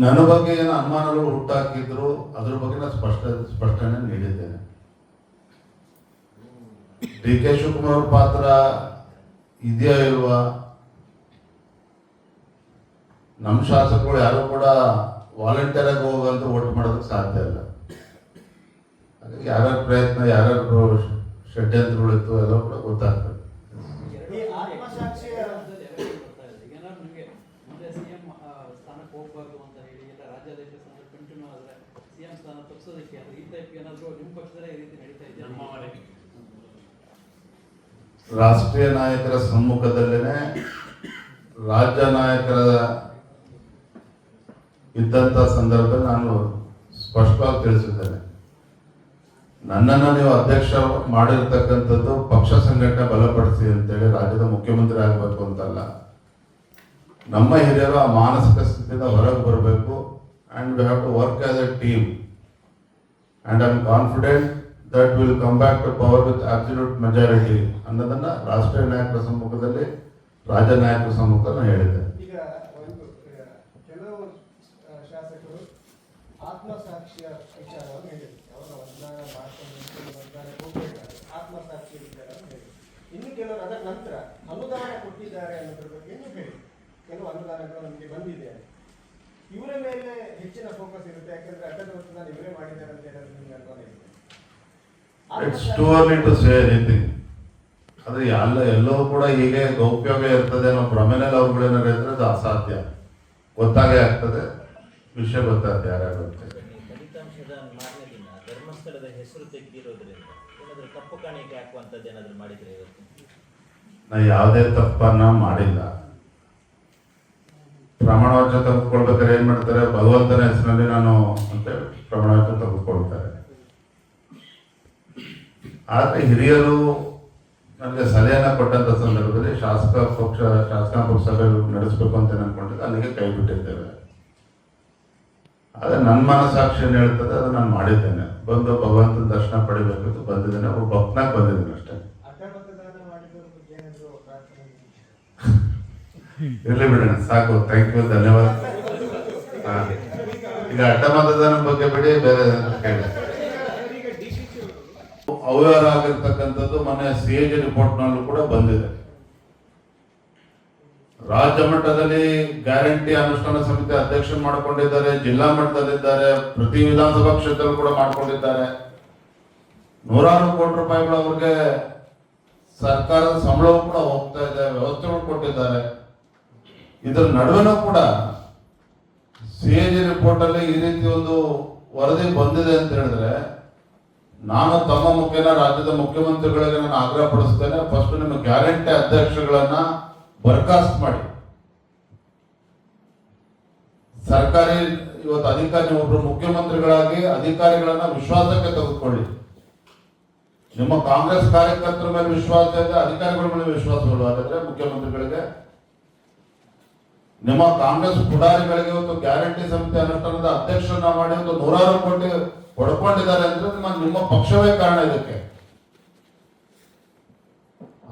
ನನ್ನ ಬಗ್ಗೆ ಏನು ಅನುಮಾನಗಳು ಹುಟ್ಟಾಕಿದ್ರು ಅದ್ರ ಬಗ್ಗೆ ನಾನು ಸ್ಪಷ್ಟನೆ ನೀಡಿದ್ದೇನೆ. ಡಿ ಕೆ ಶಿವಕುಮಾರ್ ಅವ್ರ ಪಾತ್ರ ಇದೆಯಾ ಇಲ್ವಾ? ನಮ್ಮ ಶಾಸಕರು ಯಾರು ಕೂಡ ವಾಲಂಟಿಯರ್ ಆಗಿ ಹೋಗಂತ ವೋಟ್ ಮಾಡೋದಕ್ಕೆ ಸಾಧ್ಯ ಇಲ್ಲ. ಹಾಗಾಗಿ ಯಾರ್ಯಾರ ಪ್ರಯತ್ನ, ಯಾರ್ಯಾರು ಷಡ್ಯಂತ್ರಗಳಿತ್ತು ಎಲ್ಲ ಕೂಡ ಗೊತ್ತಾಗ್ತದೆ. ರಾಷ್ಟ್ರೀಯ ನಾಯಕರ ಸಮ್ಮುಖದಲ್ಲೇನೆ ರಾಜ್ಯ ನಾಯಕರ ಇದ್ದಂತ ಸಂದರ್ಭದಲ್ಲಿ ನಾನು ಸ್ಪಷ್ಟವಾಗಿ ತಿಳಿಸಿದ್ದೇನೆ. ನನ್ನನ್ನು ನೀವು ಅಧ್ಯಕ್ಷ ಮಾಡಿರ್ತಕ್ಕಂಥದ್ದು ಪಕ್ಷ ಸಂಘಟನೆ ಬಲಪಡಿಸಿ ಅಂತೇಳಿ ರಾಜ್ಯದ ಮುಖ್ಯಮಂತ್ರಿ ಆಗಬೇಕು ಅಂತಲ್ಲ. ನಮ್ಮ ಹಿರಿಯರು ಆ ಮಾನಸಿಕ ಸ್ಥಿತಿಯಿಂದ ಹೊರಗೆ ಬರಬೇಕು. And we have to work as a team and I am confident that will come back to power with absolute majority ಅನ್ನೋದನ್ನ ರಾಷ್ಟ್ರೀಯ ನಾಯಕರ ಸಮ್ಮುಖದಲ್ಲಿ, ರಾಜ್ಯ ನಾಯಕರ ಸಮ್ಮುಖದಲ್ಲಿ ಹೇಳಿದ್ದೆ. ಈಗ ಕೆಲವು ಶಾಸಕರು ಆತ್ಮಸಾಕ್ಷಿಯ ವಿಚಾರವನ್ನು ಹೇಳಿದರು. ಅವರ ವರ್ಗಾವಣೆ ಮಾಡ್ಕೊಂಡು ಹೋಗಬೇಕಾದ್ರೆ ಆತ್ಮಸಾಕ್ಷಿಯ ವಿಚಾರವನ್ನು ಹೇಳಿದರು. ಇನ್ನು ಕೆಲವರು ಅದರ ನಂತರ ಅನುದಾನ ಕೊಟ್ಟಿದ್ದಾರೆ ಅನ್ನೋದ್ರ ಬಗ್ಗೆ ಹೇಳಿ. ಕೆಲವು ಅನುದಾನಗಳು ನಮಗೆ ಬಂದಿದೆ, ಇವರ ಮೇಲೆ ಹೆಚ್ಚಿನ ಫೋಕಸ್ ಇರುತ್ತೆ. ಯಾಕಂದ್ರೆ ಅಡ್ಡದ ವರ್ಷದಲ್ಲಿ ಇವರೇ ಮಾಡಿದ್ದಾರೆ ಅಂತ ಹೇಳೋದು ನಿಮ್ಗೆ ಅನುಮಾನ ಇದೆ. It's too early to say anything. ಆದ್ರೆ ಎಲ್ಲವೂ ಕೂಡ ಹೀಗೆ ಗೌಪ್ಯವೇ ಇರ್ತದೆ ಅನ್ನೋ ಭ್ರಮೆನಲ್ಲಿ ಅವ್ರುಗಳೇನಾರು ಇದ್ರೆ ಅದು ಅಸಾಧ್ಯ. ಗೊತ್ತಾಗೇ ಆಗ್ತದೆ, ವಿಷಯ ಗೊತ್ತಾಗ್ತದೆ ಯಾರ್ಯಾರು ಅಂತ. ಫಲಿತಾಂಶದ ಮಾರನೇ ದಿನ ಧರ್ಮಸ್ಥಳದ ಹೆಸರು ತೆಗೆದಿರೋದ್ರಿಂದ ಏನಾದರೂ ತಪ್ಪು ಕಾಣಿಕೆ ಹಾಕುವಂಥದ್ದು ಏನಾದರೂ ಮಾಡಿದ್ರೆ ಇವತ್ತು? ನಾ ಯಾವುದೇ ತಪ್ಪನ್ನ ಮಾಡಿಲ್ಲ. ಪ್ರಮಾಣವಚನ ತೆಗೆದುಕೊಳ್ಬೇಕಾದ್ರೆ ಏನ್ ಮಾಡ್ತಾರೆ, ಭಗವಂತನ ಹೆಸರಿನಲ್ಲಿ ನಾನು ಅಂತ ಪ್ರಮಾಣವಚನ ತೆಗೆದುಕೊಳ್ತಾರೆ. ಆದ್ರೆ ಹಿರಿಯರು ನನಗೆ ಸಲಹೆಯನ್ನ ಕೊಟ್ಟಂತ ಸಂದರ್ಭದಲ್ಲಿ ಶಾಸಕಾಂಗ ಪಕ್ಷ ಸಭೆ ನಡೆಸಬೇಕು ಅಂತ ಅನ್ಕೊಂಡಿದ್ದೆ, ಅಲ್ಲಿಗೆ ಕೈ ಬಿಟ್ಟಿದ್ದೇವೆ. ಆದ್ರೆ ನನ್ನ ಮನಸ್ಸಾಕ್ಷಿ ಏನ್ ಹೇಳ್ತದೆ ಅದು ನಾನು ಮಾಡಿದ್ದೇನೆ. ಬಂದು ಭಗವಂತನ ದರ್ಶನ ಪಡಿಬೇಕಿತ್ತು, ಬಂದಿದ್ದೇನೆ. ಒಬ್ಬ ಭಕ್ತನಾಗ ಬಂದಿದ್ದೇನೆ ಅಷ್ಟೇ. ಇರ್ಲಿ ಬಿಡೋಣ, ಸಾಕು. ಥ್ಯಾಂಕ್ ಯು, ಧನ್ಯವಾದ. ಈಗ ಅಡ್ಡ ಮತದಾನ ಬಗ್ಗೆ ಬಿಡಿ, ಬೇರೆ ಹೇಳಿ. ಅವ್ಯವಹಾರ ಆಗಿರ್ತಕ್ಕಂಥದ್ದು ಮೊನ್ನೆ CAG ರಿಪೋರ್ಟ್ ನಲ್ಲೂ ಕೂಡ ಬಂದಿದೆ. ರಾಜ್ಯ ಮಟ್ಟದಲ್ಲಿ ಗ್ಯಾರಂಟಿ ಅನುಷ್ಠಾನ ಸಮಿತಿ ಅಧ್ಯಕ್ಷ ಮಾಡಿಕೊಂಡಿದ್ದಾರೆ, ಜಿಲ್ಲಾ ಮಟ್ಟದಲ್ಲಿದ್ದಾರೆ, ಪ್ರತಿ ವಿಧಾನಸಭಾ ಕ್ಷೇತ್ರ ಕೂಡ ಮಾಡಿಕೊಂಡಿದ್ದಾರೆ. ನೂರಾರು ಕೋಟಿ ರೂಪಾಯಿಗಳು ಅವ್ರಿಗೆ ಸರ್ಕಾರದ ಸಂಬಳವೂ ಕೂಡ ಹೋಗ್ತಾ ಇದೆ, ವ್ಯವಸ್ಥೆಗಳು ಕೊಟ್ಟಿದ್ದಾರೆ. ಇದರ ನಡುವೆನೂ ಕೂಡ CAG ರಿಪೋರ್ಟ್ ಅಲ್ಲಿ ಈ ರೀತಿ ಒಂದು ವರದಿ ಬಂದಿದೆ ಅಂತ ಹೇಳಿದ್ರೆ, ನಾನು ತಮ್ಮ ಮುಖೇನ ರಾಜ್ಯದ ಮುಖ್ಯಮಂತ್ರಿಗಳಿಗೆ ನಾನು ಆಗ್ರಹ ಪಡಿಸ್ತೇನೆ. ಫಸ್ಟ್ ನಿಮ್ಮ ಗ್ಯಾರಂಟಿ ಅಧ್ಯಕ್ಷಗಳನ್ನ ಬರ್ಖಾಸ್ತ್ ಮಾಡಿ. ಸರ್ಕಾರಿ ಇವತ್ತು ಅಧಿಕಾರಿ, ಒಬ್ರು ಮುಖ್ಯಮಂತ್ರಿಗಳಾಗಿ ಅಧಿಕಾರಿಗಳನ್ನ ವಿಶ್ವಾಸಕ್ಕೆ ತೆಗೆದುಕೊಳ್ಳಿ. ನಿಮ್ಮ ಕಾಂಗ್ರೆಸ್ ಕಾರ್ಯಕರ್ತರ ಮೇಲೆ ವಿಶ್ವಾಸ ಇದೆ, ಅಧಿಕಾರಿಗಳ ಮೇಲೆ ವಿಶ್ವಾಸಗಳು ಆಗಿದ್ರೆ ಮುಖ್ಯಮಂತ್ರಿಗಳಿಗೆ, ನಿಮ್ಮ ಕಾಂಗ್ರೆಸ್ ಪುಡಾರಿಗಳಿಗೆ ಇವತ್ತು ಗ್ಯಾರಂಟಿ ಸಮಿತಿ ಅನುಷ್ಠಾನದ ಅಧ್ಯಕ್ಷರನ್ನ ಮಾಡಿ ಒಂದು ನೂರಾರು ಕೋಟಿ ಹೊಡ್ಕೊಂಡಿದ್ದಾರೆ ಅಂದ್ರೆ ನಿಮ್ಮ ಪಕ್ಷವೇ ಕಾರಣ ಇದಕ್ಕೆ.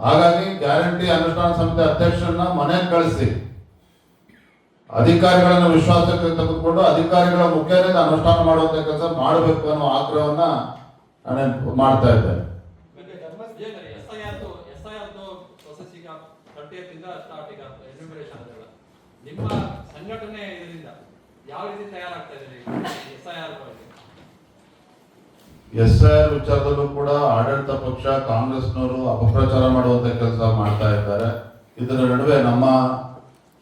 ಹಾಗಾಗಿ ಗ್ಯಾರಂಟಿ ಅನುಷ್ಠಾನ ಸಮಿತಿ ಅಧ್ಯಕ್ಷರನ್ನ ಮನೆಗೆ ಕಳಿಸಿ, ಅಧಿಕಾರಿಗಳನ್ನ ವಿಶ್ವಾಸಕ್ಕೆ ತೆಗೆದುಕೊಂಡು ಅಧಿಕಾರಿಗಳ ಮುಖೇನ ಅನುಷ್ಠಾನ ಮಾಡುವಂತ ಕೆಲಸ ಮಾಡಬೇಕು ಅನ್ನೋ ಆಗ್ರಹವನ್ನ ನಾನು ಮಾಡ್ತಾ ಇದ್ದೇನೆ. ನಿಮ್ಮ ಸಂಘಟನೆ ಇದರಿಂದ ಯಾವ ರೀತಿ ತಯಾರಾಗ್ತಾ ಇದೆ SIR ವಿಚಾರದಲ್ಲೂ ಕೂಡ ಆಡಳಿತ ಪಕ್ಷ ಕಾಂಗ್ರೆಸ್ನವರು ಅಪಪ್ರಚಾರ ಮಾಡುವಂತ ಕೆಲಸ ಮಾಡ್ತಾ ಇದ್ದಾರೆ. ಇದರ ನಡುವೆ ನಮ್ಮ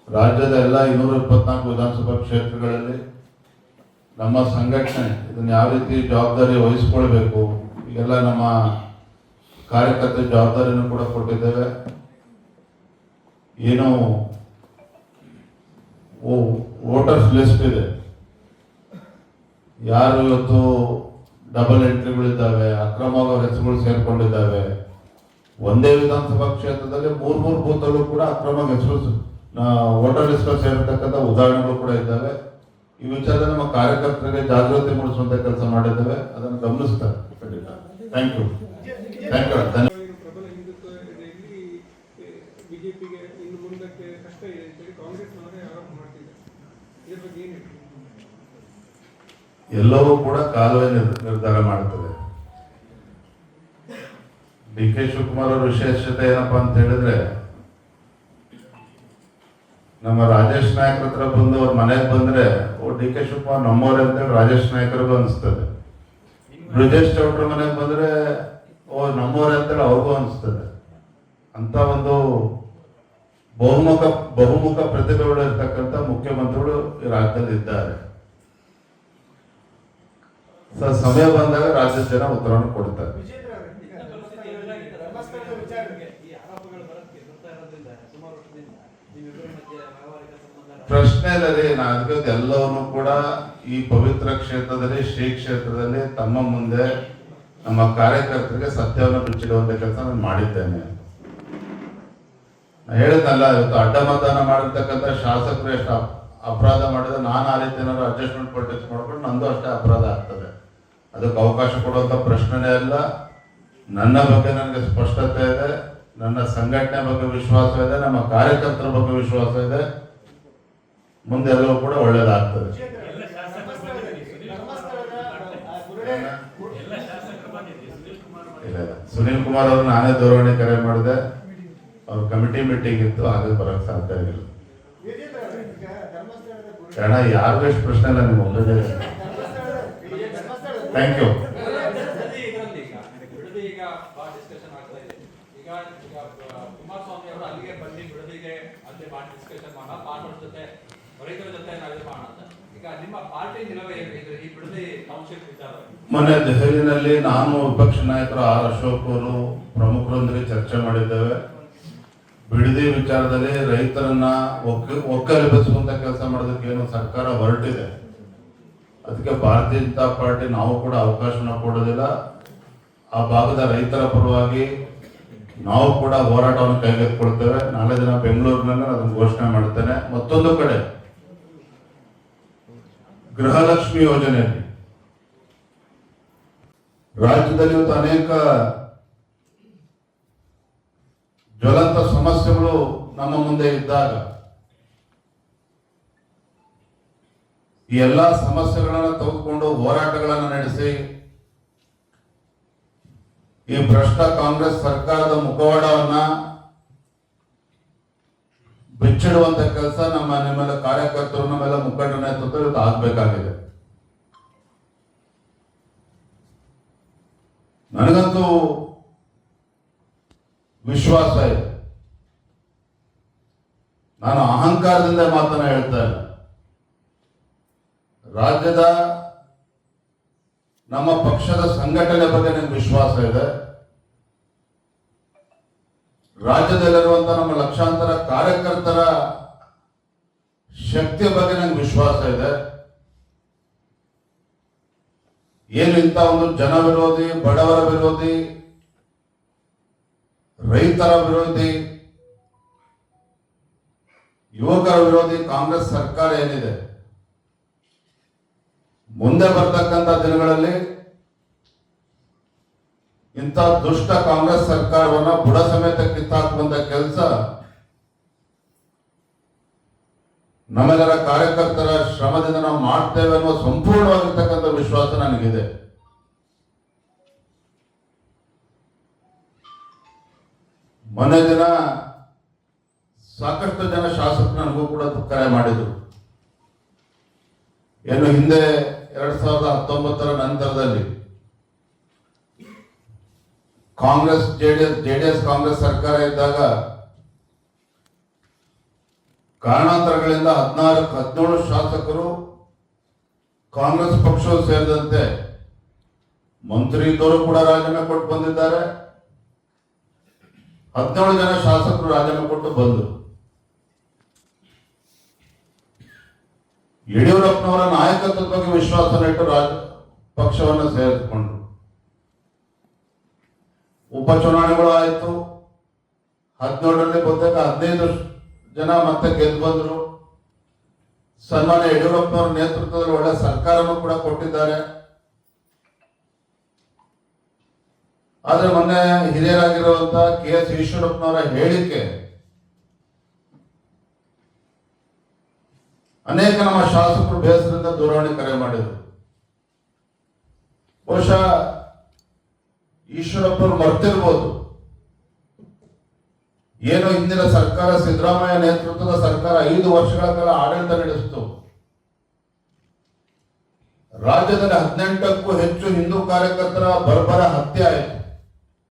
ರಾಜ್ಯದ ಎಲ್ಲ 224 ವಿಧಾನಸಭಾ ಕ್ಷೇತ್ರಗಳಲ್ಲಿ ನಮ್ಮ ಸಂಘಟನೆ ಇದನ್ನ ಯಾವ ರೀತಿ ಜವಾಬ್ದಾರಿ ವಹಿಸ್ಕೊಳ್ಬೇಕು, ಈಗೆಲ್ಲ ನಮ್ಮ ಕಾರ್ಯಕರ್ತರ ಜವಾಬ್ದಾರಿನೂ ಕೂಡ ಕೊಟ್ಟಿದ್ದೇವೆ. ಏನು ವೋಟರ್ಸ್ ಲಿಸ್ಟ್ ಇದೆ, ಯಾರು ಇವತ್ತು ಡಬಲ್ ಎಂಟ್ರಿಗಳಿದ್ದಾವೆ, ಅಕ್ರಮವಾಗಿ ಹೆಸರುಗಳು ಸೇರ್ಕೊಂಡಿದ್ದಾವೆ. ಒಂದೇ ವಿಧಾನಸಭಾ ಕ್ಷೇತ್ರದಲ್ಲಿ 3 ಬೂತಲ್ಲೂ ಕೂಡ ಅಕ್ರಮವಾಗಿ ಹೆಸರು ವೋಟರ್ ಲಿಸ್ಟ್ ಸೇರಿರ್ತಕ್ಕಂಥ ಉದಾಹರಣೆಗಳು ಕೂಡ ಇದ್ದಾವೆ. ಈ ವಿಚಾರದಲ್ಲಿ ನಮ್ಮ ಕಾರ್ಯಕರ್ತರಿಗೆ ಜಾಗೃತಿ ಮೂಡಿಸುವಂತ ಕೆಲಸ ಮಾಡಿದ್ದೇವೆ, ಅದನ್ನು ಗಮನಿಸ್ತಾರೆ. Thank you. ಬಿಜೆಪಿಗೆ ಇನ್ನು ಮುಂದಕ್ಕೆ ಕಷ್ಟ ಇದೆ ಅಂತೇಳಿ ಕಾಂಗ್ರೆಸ್ನವರೇ ಆರೋಪ ಮಾಡ್ತಿದ್ದಾರೆ. ಇದ್ರ ಬಗ್ಗೆ ಏನು ಹೇಳ್ತೀವಿ? ಎಲ್ಲವೂ ಕೂಡ ಕಾಲುವೆ ನಿರ್ಧಾರ ಮಾಡ್ತದೆ. ಡಿ ಕೆ ಶಿವಕುಮಾರ್ ಅವರ ವಿಶೇಷತೆ ಏನಪ್ಪಾ ಅಂತ ಹೇಳಿದ್ರೆ, ನಮ್ಮ ರಾಜೇಶ್ ನಾಯಕರ ಹತ್ರ ಬಂದು ಅವ್ರ ಮನೆಗೆ ಬಂದ್ರೆ ಡಿ ಕೆ ಶಿವಕುಮಾರ್ ನಮ್ಮವ್ರೆ ಅಂತೇಳಿ ರಾಜೇಶ್ ನಾಯಕರಿಗೂ ಅನಿಸ್ತದೆ. ಬ್ರಿಜೇಶ್ ಚೌಟ್ರ ಮನೆಗೆ ಬಂದ್ರೆ ನಮ್ಮವ್ರೆ ಅಂತೇಳಿ ಅವ್ರಿಗೂ ಅನಿಸ್ತದೆ. ಅಂತ ಒಂದು ಬಹುಮುಖ ಪ್ರತಿಭೆಗಳು ಇರ್ತಕ್ಕಂಥ ಮುಖ್ಯಮಂತ್ರಿಗಳು ಈ ರಾಜ್ಯದಲ್ಲಿ ಇದ್ದಾರೆ. ಸಮಯ ಬಂದಾಗ ರಾಜ್ಯದ ಜನ ಉತ್ತರವನ್ನು ಕೊಡ್ತಾರೆ. ವಿಜೇಂದ್ರ ಅವರೇ, ಈಗ ಧರ್ಮಸ್ಥಳದ ವಿಚಾರಕ್ಕೆ ಈ ಆರೋಪಗಳು ಬರೋದಕ್ಕೆ ಬರ್ತಾ ಇರೋದ್ರಿಂದ ಸುಮಾರು ವರ್ಷದಿಂದ ನಿಮ್ಮಿಬ್ಬರ ಮಧ್ಯೆ ವ್ಯಾವಹಾರಿಕ ಸಂಬಂಧ ಪ್ರಶ್ನೆ ಇಲ್ಲ ರೀ. ಅದಕ್ಕೆ ಎಲ್ಲವನ್ನು ಕೂಡ ಈ ಪವಿತ್ರ ಕ್ಷೇತ್ರದಲ್ಲಿ, ಶ್ರೀ ಕ್ಷೇತ್ರದಲ್ಲಿ ತಮ್ಮ ಮುಂದೆ ನಮ್ಮ ಕಾರ್ಯಕರ್ತರಿಗೆ ಸತ್ಯವನ್ನು ಬಿಚ್ಚಿಡುವಂತ ಕೆಲಸ ನಾನು ಮಾಡಿದ್ದೇನೆ. ಹೇಳಿದ್ನಲ್ಲ, ಇವತ್ತು ಅಡ್ಡ ಮತದಾನ ಮಾಡಿರ್ತಕ್ಕಂಥ ಶಾಸಕರು ಎಷ್ಟು ಅಪರಾಧ ಮಾಡಿದ್ರೆ ನಾನು ಆ ರೀತಿ ಏನಾದ್ರು ಅಡ್ಜಸ್ಟ್ಮೆಂಟ್ ಪೊಲಿಟಿಕ್ಸ್ ಮಾಡ್ಕೊಂಡು ನಂದು ಅಷ್ಟೇ ಅಪರಾಧ ಆಗ್ತದೆ. ಅದಕ್ಕೆ ಅವಕಾಶ ಕೊಡುವಂತ ಪ್ರಶ್ನೆನೇ ಇಲ್ಲ. ನನ್ನ ಬಗ್ಗೆ ನನಗೆ ಸ್ಪಷ್ಟತೆ ಇದೆ, ನನ್ನ ಸಂಘಟನೆ ಬಗ್ಗೆ ವಿಶ್ವಾಸ ಇದೆ, ನಮ್ಮ ಕಾರ್ಯಕರ್ತರ ಬಗ್ಗೆ ವಿಶ್ವಾಸ ಇದೆ. ಮುಂದೆ ಎಲ್ಲವೂ ಕೂಡ ಒಳ್ಳೇದಾಗ್ತದೆ. ವಿಜೇಂದ್ರ ಅವರೇ, ಧರ್ಮಸ್ಥಳದ ಗುರುಡೆ ಇಲ್ಲ, ಸುನೀಲ್ ಕುಮಾರ್ ಅವರು ನಾನೇ ದೂರವಾಣಿ ಕರೆ ಮಾಡಿದೆ. ಅವ್ರ ಕಮಿಟಿ ಮೀಟಿಂಗ್ ಇತ್ತು, ಹಾಗೆ ಬರಕ್ ಸಾಧ್ಯ ಆಗಿಲ್ಲ. ವಿಜೇಂದ್ರ ಅವರೇ, ಈಗ ಧರ್ಮಸ್ಥಳದ ಗುರುಡೆ ಕಾರಣ ಯಾರಿಗೂ ಎಷ್ಟು ಪ್ರಶ್ನೆ ಇಲ್ಲ, ನಿಮ್ಮ ಒಬ್ಬರೇ. Thank you. ಇದರಲ್ಲಿ ಈಗ ಬಹಳ ಡಿಸ್ಕಷನ್ ಆಗ್ತಾ ಇದೆ. ಈಗ ಕುಮಾರಸ್ವಾಮಿ ಅವರು ಅಲ್ಲಿಗೆ ಬಂದು ಬಿಡದಿಗೆ ಅಲ್ಲಿ ಮಾಡಿ ಡಿಸ್ಕಷನ್ ಮಾಡೋಣ, ಪಾರ್ಟಿ ಜೊತೆ ರೈತರ ಜೊತೆ ನಾವೇ ಮಾಡೋಣ ಅಂತ. ಈಗ ನಿಮ್ಮ ಪಾರ್ಟಿ ನಿಲುವು ಏನಿದ್ರೆ ಈ ಬಿಡದಿ ಟೌನ್ಶಿಪ್ ವಿಚಾರ? ಮೊನ್ನೆ ದೆಹಲಿನಲ್ಲಿ ನಾನು ವಿಪಕ್ಷ ನಾಯಕರು ಆರ್ ಅಶೋಕ್ ಅವರು ಪ್ರಮುಖರೊಂದಿಗೆ ಚರ್ಚೆ ಮಾಡಿದ್ದೇವೆ. ಬಿಡದಿ ವಿಚಾರದಲ್ಲಿ ರೈತರನ್ನ ಒಕ್ಕಲೆಬ್ಬಿಸುವಂತ ಕೆಲಸ ಮಾಡೋದಕ್ಕೆ ಏನು ಸರ್ಕಾರ ಹೊರಟಿದೆ. ಅದಕ್ಕೆ ಭಾರತೀಯ ಜನತಾ ಪಾರ್ಟಿ ನಾವು ಕೂಡ ಅವಕಾಶನ ಕೊಡೋದಿಲ್ಲ. ಆ ಭಾಗದ ರೈತರ ಪರವಾಗಿ ನಾವು ಕೂಡ ಹೋರಾಟವನ್ನು ಕೈಗೆತ್ತಿಕೊಳ್ತೇವೆ. ನಾಳೆ ದಿನ ಬೆಂಗಳೂರಿನಲ್ಲಿ ಅದನ್ನು ಘೋಷಣೆ ಮಾಡುತ್ತೇನೆ. ಮತ್ತೊಂದು ಕಡೆ ಗೃಹಲಕ್ಷ್ಮಿ ಯೋಜನೆಯಲ್ಲಿ ರಾಜ್ಯದಲ್ಲಿ ಇವತ್ತು ಅನೇಕ ಜ್ವಲಂತ ಸಮಸ್ಯೆಗಳು ನಮ್ಮ ಮುಂದೆ ಇದ್ದಾಗ ಈ ಎಲ್ಲಾ ಸಮಸ್ಯೆಗಳನ್ನು ತೆಗೆದುಕೊಂಡು ಹೋರಾಟಗಳನ್ನು ನಡೆಸಿ ಈ ಭ್ರಷ್ಟ ಕಾಂಗ್ರೆಸ್ ಸರ್ಕಾರದ ಮುಖವಾಡವನ್ನ ಬಿಚ್ಚಿಡುವಂತ ಕೆಲಸ ನಿಮ್ಮೆಲ್ಲ ಕಾರ್ಯಕರ್ತರು, ನಮ್ಮೆಲ್ಲ ಮುಖಂಡರ ನೇತೃತ್ವ ಇವತ್ತು ಆಗ್ಬೇಕಾಗಿದೆ. ನನಗಂತೂ ವಿಶ್ವಾಸ ಇದೆ. ನಾನು ಅಹಂಕಾರದಿಂದ ಮಾತನ್ನ ಹೇಳ್ತಾ ಇಲ್ಲ. ರಾಜ್ಯದ ನಮ್ಮ ಪಕ್ಷದ ಸಂಘಟನೆ ಬಗ್ಗೆ ನನಗೆ ವಿಶ್ವಾಸ ಇದೆ. ರಾಜ್ಯದಲ್ಲಿರುವಂತಹ ನಮ್ಮ ಲಕ್ಷಾಂತರ ಕಾರ್ಯಕರ್ತರ ಶಕ್ತಿಯ ಬಗ್ಗೆ ನನಗೆ ವಿಶ್ವಾಸ ಇದೆ. ಏನು ಇಂಥ ಒಂದು ಜನ ವಿರೋಧಿ, ಬಡವರ ವಿರೋಧಿ, ರೈತರ ವಿರೋಧಿ, ಯುವಕರ ವಿರೋಧಿ ಕಾಂಗ್ರೆಸ್ ಸರ್ಕಾರ ಏನಿದೆ, ಮುಂದೆ ಬರ್ತಕ್ಕಂಥ ದಿನಗಳಲ್ಲಿ ಇಂಥ ದುಷ್ಟ ಕಾಂಗ್ರೆಸ್ ಸರ್ಕಾರವನ್ನ ಬುಡ ಸಮೇತ ಕಿತ್ತಾಕುವಂತ ಕೆಲಸ ನಮ್ಮೆಲ್ಲರ ಕಾರ್ಯಕರ್ತರ ಶ್ರಮದಿಂದ ನಾವು ಮಾಡ್ತೇವೆ ಅನ್ನುವ ಸಂಪೂರ್ಣವಾಗಿರ್ತಕ್ಕಂಥ ವಿಶ್ವಾಸ ನನಗಿದೆ. ಮೊನ್ನೆ ದಿನ ಸಾಕಷ್ಟು ಜನ ಶಾಸಕರು ನನಗೂ ಕೂಡ ಕರೆ ಮಾಡಿದ್ರು. ಏನು ಹಿಂದೆ 2019 ನಂತರದಲ್ಲಿ ಕಾಂಗ್ರೆಸ್ ಜೆಡಿಎಸ್ ಕಾಂಗ್ರೆಸ್ ಸರ್ಕಾರ ಇದ್ದಾಗ ಕಾರಣಾಂತರಗಳಿಂದ 17 ಶಾಸಕರು ಕಾಂಗ್ರೆಸ್ ಪಕ್ಷವು ಸೇರಿದಂತೆ ಮಂತ್ರಿ ಇದ್ದವರು ಕೂಡ ರಾಜೀನಾಮೆ ಕೊಟ್ಟು ಬಂದಿದ್ದಾರೆ. 17 ಜನ ಶಾಸಕರು ರಾಜೀನಾಮೆ ಕೊಟ್ಟು ಬಂದರು. ಯಡಿಯೂರಪ್ಪನವರ ನಾಯಕತ್ವದ ಬಗ್ಗೆ ವಿಶ್ವಾಸನ ಇಟ್ಟು ಪಕ್ಷವನ್ನು ಸೇರಿಸಿಕೊಂಡ್ರು. ಉಪಚುನಾವಣೆಗಳು ಆಯಿತು. 17ರಲ್ಲಿ ಬಹುತೇಕ 15 ಜನ ಮತ್ತೆ ಗೆದ್ದು ಬಂದರು. ಸನ್ಮಾನ್ಯ ಯಡಿಯೂರಪ್ಪನವರ ನೇತೃತ್ವದಲ್ಲಿ ಒಳ್ಳೆ ಸರ್ಕಾರನೂ ಕೂಡ ಕೊಟ್ಟಿದ್ದಾರೆ. ಆದ್ರೆ ಮೊನ್ನೆ ಹಿರಿಯರಾಗಿರುವಂತಹ KS ಈಶ್ವರಪ್ಪನವರ ಹೇಳಿಕೆ ಅನೇಕ ನಮ್ಮ ಶಾಸಕರು ಬೇಸರದಿಂದ ದೂರವಾಣಿ ಕರೆ ಮಾಡಿದರು. ಬಹುಶಃ ಈಶ್ವರಪ್ಪರು ಮರ್ತಿರ್ಬೋದು, ಏನು ಹಿಂದಿನ ಸರ್ಕಾರ ಸಿದ್ದರಾಮಯ್ಯ ನೇತೃತ್ವದ ಸರ್ಕಾರ 5 ವರ್ಷಗಳ ಕಾಲ ಆಡಳಿತ ನಡೆಸಿತು. ರಾಜ್ಯದಲ್ಲಿ 18ಕ್ಕೂ ಹೆಚ್ಚು ಹಿಂದೂ ಕಾರ್ಯಕರ್ತರ ಬರ್ಬರ ಹತ್ಯೆ ಆಯಿತು.